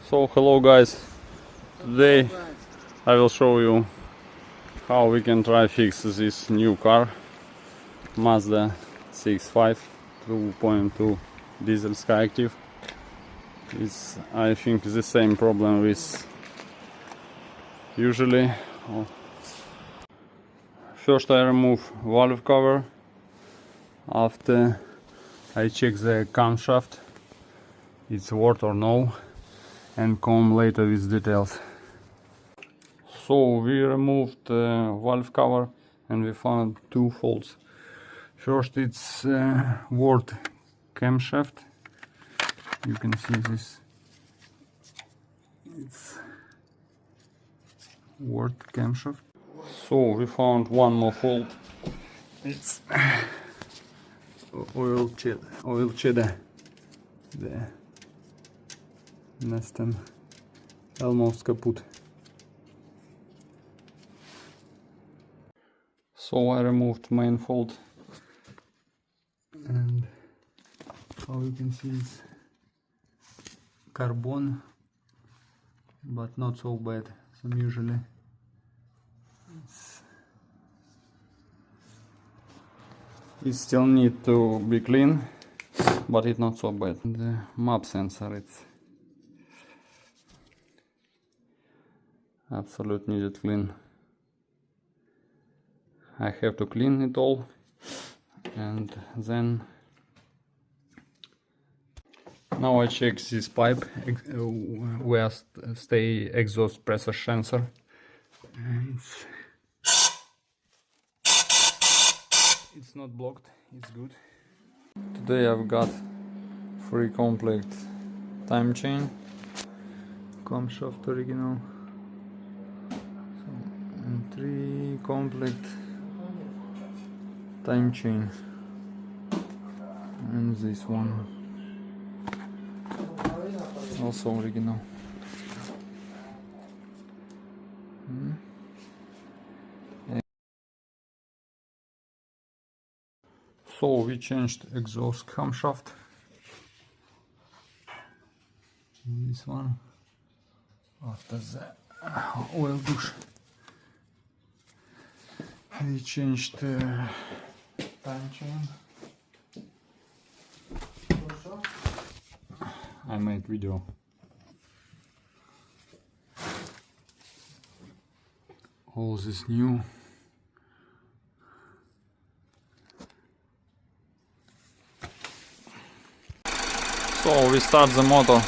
So hello guys, today I will show you how we can try fix this new car, Mazda cx-5 2.2 diesel Skyactiv. It's, I think, the same problem with usually. First I remove valve cover, after I check the camshaft, it's worth or no, and come later with details. So we removed the valve cover and we found two faults. First it's word camshaft. You can see this. It's word camshaft. So we found one more fault. It's oil cheddar. The nästan almost kaput. So I removed main fault, and how you can see it's carbon, but not so bad. Some usually it still need to be clean, but it's not so bad. The map sensor, it's absolutely needed clean. I have to clean it all, and then now I check this pipe where stay exhaust pressure sensor. It's not blocked, it's good. Today I've got 3 complete time chain, camshaft original, and 3 complete time chain, and this one also original. So we changed exhaust camshaft, this one, after the oil douche. We changed time chain. I made video. All this new. So we start the motor.